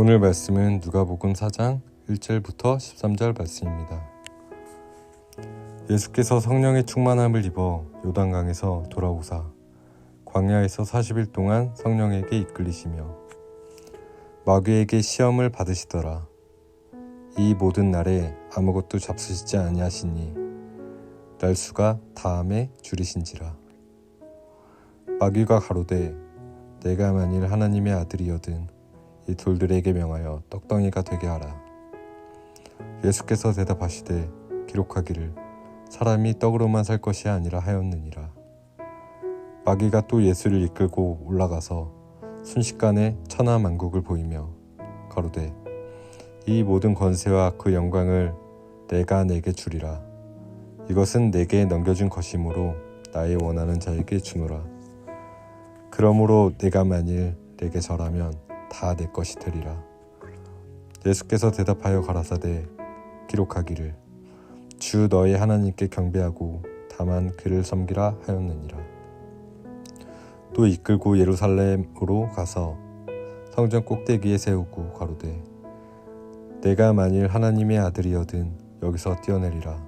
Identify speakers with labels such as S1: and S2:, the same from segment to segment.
S1: 오늘 말씀은 누가복음 4장 1절부터 13절 말씀입니다. 예수께서 성령의 충만함을 입어 요단강에서 돌아오사 광야에서 40일 동안 성령에게 이끌리시며 마귀에게 시험을 받으시더라. 이 모든 날에 아무것도 잡수시지 아니하시니 날수가 다함에 줄이신지라. 마귀가 가로되 내가 만일 하나님의 아들이거든 이 돌들에게 명하여 떡덩이가 되게 하라. 예수께서 대답하시되 기록하기를 사람이 떡으로만 살 것이 아니라 하였느니라. 마귀가 또 예수를 이끌고 올라가서 순식간에 천하만국을 보이며 가로되 이 모든 권세와 그 영광을 내가 내게 주리라. 이것은 내게 넘겨준 것이므로 나의 원하는 자에게 주노라. 그러므로 내가 만일 내게 절하면 다 내 것이 되리라. 예수께서 대답하여 가라사대 기록하기를 주 너의 하나님께 경배하고 다만 그를 섬기라 하였느니라. 또 이끌고 예루살렘으로 가서 성전 꼭대기에 세우고 가로되 내가 만일 하나님의 아들이거든 여기서 뛰어내리라.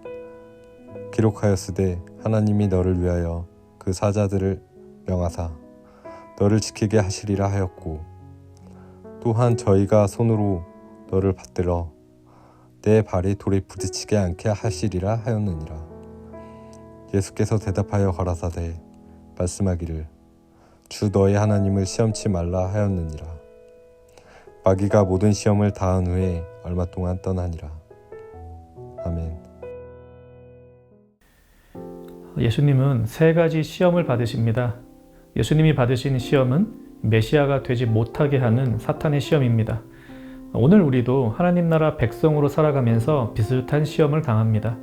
S1: 기록하였으되 하나님이 너를 위하여 그 사자들을 명하사 너를 지키게 하시리라 하였고 또한 저희가 손으로 너를 받들어 내 발이 돌에 부딪히게 않게 하시리라 하였느니라. 예수께서 대답하여 가라사대 말씀하기를 주 너의 하나님을 시험치 말라 하였느니라. 마귀가 모든 시험을 다한 후에 얼마 동안 떠나니라. 아멘.
S2: 예수님은 세 가지 시험을 받으십니다. 예수님이 받으신 시험은 메시아가 되지 못하게 하는 사탄의 시험입니다. 오늘 우리도 하나님 나라 백성으로 살아가면서 비슷한 시험을 당합니다.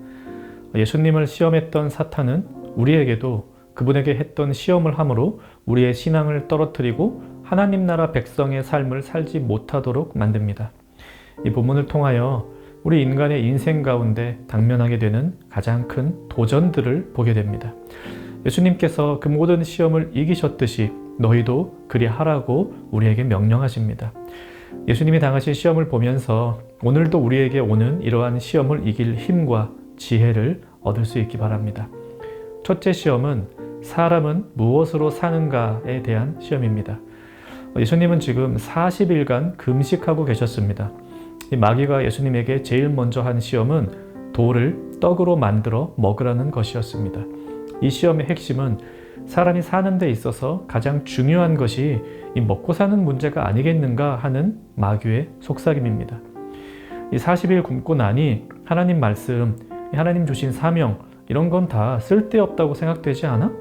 S2: 예수님을 시험했던 사탄은 우리에게도 그분에게 했던 시험을 함으로 우리의 신앙을 떨어뜨리고 하나님 나라 백성의 삶을 살지 못하도록 만듭니다. 이 본문을 통하여 우리 인간의 인생 가운데 당면하게 되는 가장 큰 도전들을 보게 됩니다. 예수님께서 그 모든 시험을 이기셨듯이 너희도 그리하라고 우리에게 명령하십니다. 예수님이 당하신 시험을 보면서 오늘도 우리에게 오는 이러한 시험을 이길 힘과 지혜를 얻을 수 있기 바랍니다. 첫째 시험은 사람은 무엇으로 사는가에 대한 시험입니다. 예수님은 지금 40일간 금식하고 계셨습니다. 이 마귀가 예수님에게 제일 먼저 한 시험은 돌을 떡으로 만들어 먹으라는 것이었습니다. 이 시험의 핵심은 사람이 사는 데 있어서 가장 중요한 것이 이 먹고 사는 문제가 아니겠는가 하는 마귀의 속삭임입니다. 이 40일 굶고 나니 하나님 말씀, 하나님 주신 사명 이런 건 다 쓸데없다고 생각되지 않아?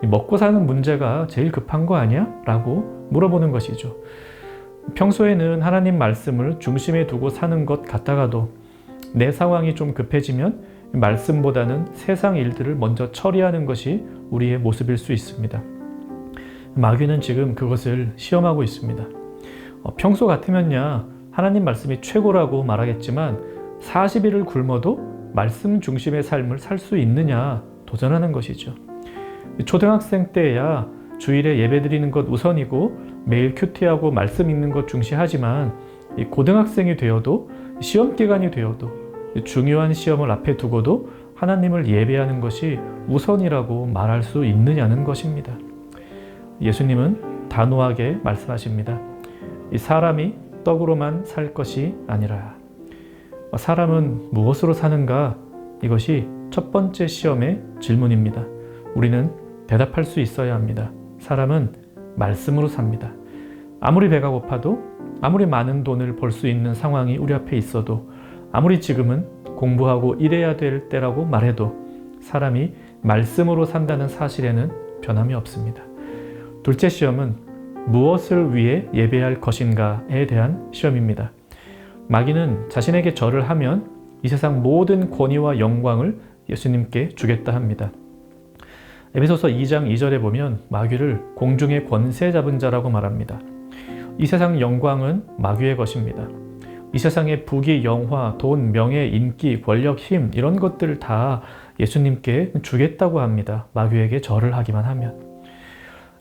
S2: 먹고 사는 문제가 제일 급한 거 아니야? 라고 물어보는 것이죠. 평소에는 하나님 말씀을 중심에 두고 사는 것 같다가도 내 상황이 좀 급해지면 말씀보다는 세상 일들을 먼저 처리하는 것이 우리의 모습일 수 있습니다. 마귀는 지금 그것을 시험하고 있습니다. 평소 같으면야 하나님 말씀이 최고라고 말하겠지만 40일을 굶어도 말씀 중심의 삶을 살 수 있느냐 도전하는 것이죠. 초등학생 때야 주일에 예배 드리는 것 우선이고 매일 큐티하고 말씀 읽는 것 중시하지만 고등학생이 되어도 시험 기간이 되어도 중요한 시험을 앞에 두고도 하나님을 예배하는 것이 우선이라고 말할 수 있느냐는 것입니다. 예수님은 단호하게 말씀하십니다. 이 사람이 떡으로만 살 것이 아니라. 사람은 무엇으로 사는가? 이것이 첫 번째 시험의 질문입니다. 우리는 대답할 수 있어야 합니다. 사람은 말씀으로 삽니다. 아무리 배가 고파도 아무리 많은 돈을 벌 수 있는 상황이 우리 앞에 있어도 아무리 지금은 공부하고 일해야 될 때라고 말해도 사람이 말씀으로 산다는 사실에는 변함이 없습니다. 둘째 시험은 무엇을 위해 예배할 것인가에 대한 시험입니다. 마귀는 자신에게 절을 하면 이 세상 모든 권위와 영광을 예수님께 주겠다 합니다. 에베소서 2장 2절에 보면 마귀를 공중의 권세 잡은 자라고 말합니다. 이 세상 영광은 마귀의 것입니다. 이 세상의 부귀, 영화, 돈, 명예, 인기, 권력, 힘 이런 것들을 다 예수님께 주겠다고 합니다. 마귀에게 절을 하기만 하면.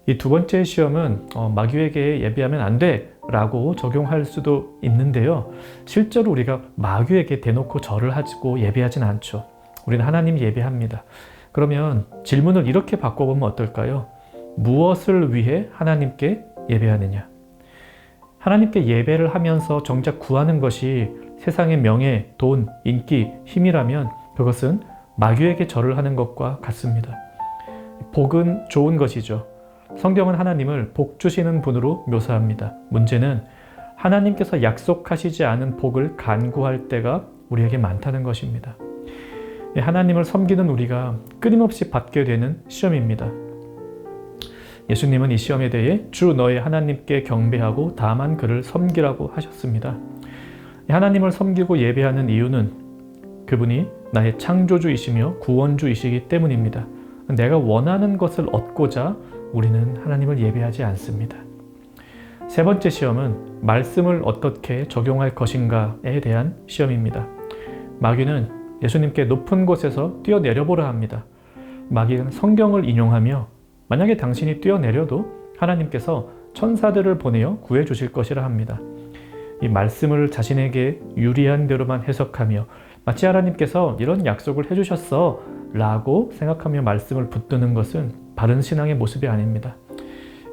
S2: 이 두 번째 시험은 마귀에게 예배하면 안 돼 라고 적용할 수도 있는데요. 실제로 우리가 마귀에게 대놓고 절을 하고 예배하진 않죠. 우리는 하나님 예배합니다. 그러면 질문을 이렇게 바꿔보면 어떨까요? 무엇을 위해 하나님께 예배하느냐? 하나님께 예배를 하면서 정작 구하는 것이 세상의 명예, 돈, 인기, 힘이라면 그것은 마귀에게 절을 하는 것과 같습니다. 복은 좋은 것이죠. 성경은 하나님을 복 주시는 분으로 묘사합니다. 문제는 하나님께서 약속하시지 않은 복을 간구할 때가 우리에게 많다는 것입니다. 하나님을 섬기는 우리가 끊임없이 받게 되는 시험입니다. 예수님은 이 시험에 대해 주 너의 하나님께 경배하고 다만 그를 섬기라고 하셨습니다. 하나님을 섬기고 예배하는 이유는 그분이 나의 창조주이시며 구원주이시기 때문입니다. 내가 원하는 것을 얻고자 우리는 하나님을 예배하지 않습니다. 세 번째 시험은 말씀을 어떻게 적용할 것인가에 대한 시험입니다. 마귀는 예수님께 높은 곳에서 뛰어내려보라 합니다. 마귀는 성경을 인용하며 만약에 당신이 뛰어내려도 하나님께서 천사들을 보내어 구해 주실 것이라 합니다. 이 말씀을 자신에게 유리한 대로만 해석하며 마치 하나님께서 이런 약속을 해주셨어 라고 생각하며 말씀을 붙드는 것은 바른 신앙의 모습이 아닙니다.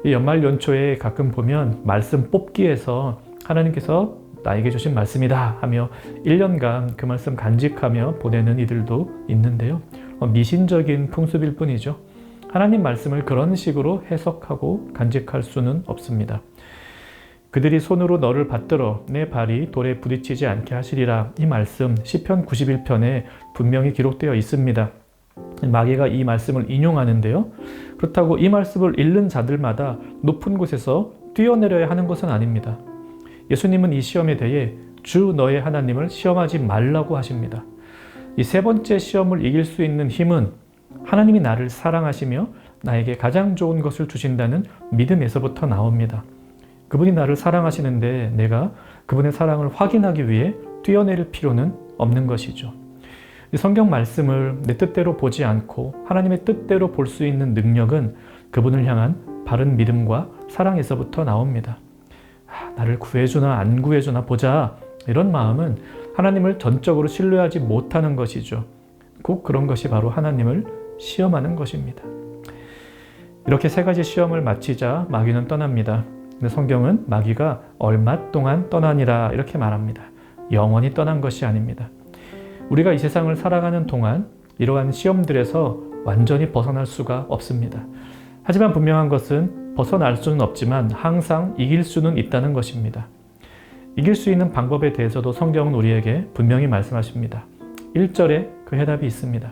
S2: 이 연말 연초에 가끔 보면 말씀 뽑기에서 하나님께서 나에게 주신 말씀이다 하며 1년간 그 말씀 간직하며 보내는 이들도 있는데요. 미신적인 풍습일 뿐이죠. 하나님 말씀을 그런 식으로 해석하고 간직할 수는 없습니다. 그들이 손으로 너를 받들어 내 발이 돌에 부딪히지 않게 하시리라. 이 말씀 시편 91편에 분명히 기록되어 있습니다. 마귀가 이 말씀을 인용하는데요. 그렇다고 이 말씀을 읽는 자들마다 높은 곳에서 뛰어내려야 하는 것은 아닙니다. 예수님은 이 시험에 대해 주 너의 하나님을 시험하지 말라고 하십니다. 이 세 번째 시험을 이길 수 있는 힘은 하나님이 나를 사랑하시며 나에게 가장 좋은 것을 주신다는 믿음에서부터 나옵니다. 그분이 나를 사랑하시는데 내가 그분의 사랑을 확인하기 위해 뛰어내릴 필요는 없는 것이죠. 이 성경 말씀을 내 뜻대로 보지 않고 하나님의 뜻대로 볼 수 있는 능력은 그분을 향한 바른 믿음과 사랑에서부터 나옵니다. 나를 구해주나 안 구해주나 보자, 이런 마음은 하나님을 전적으로 신뢰하지 못하는 것이죠. 꼭 그런 것이 바로 하나님을 시험하는 것입니다. 이렇게 세 가지 시험을 마치자 마귀는 떠납니다. 근데 성경은 마귀가 얼마 동안 떠나니라 이렇게 말합니다. 영원히 떠난 것이 아닙니다. 우리가 이 세상을 살아가는 동안 이러한 시험들에서 완전히 벗어날 수가 없습니다. 하지만 분명한 것은 벗어날 수는 없지만 항상 이길 수는 있다는 것입니다. 이길 수 있는 방법에 대해서도 성경은 우리에게 분명히 말씀하십니다. 1절에 그 해답이 있습니다.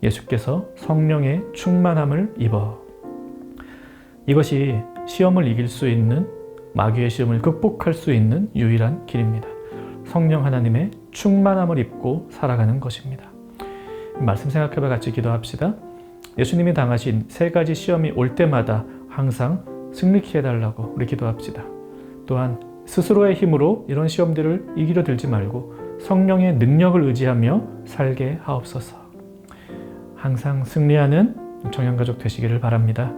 S2: 예수께서 성령의 충만함을 입어. 이것이 시험을 이길 수 있는, 마귀의 시험을 극복할 수 있는 유일한 길입니다. 성령 하나님의 충만함을 입고 살아가는 것입니다. 말씀 생각해봐 같이 기도합시다. 예수님이 당하신 세 가지 시험이 올 때마다 항상 승리케 해달라고 우리 기도합시다. 또한 스스로의 힘으로 이런 시험들을 이기려 들지 말고 성령의 능력을 의지하며 살게 하옵소서. 항상 승리하는 청년가족 되시기를 바랍니다.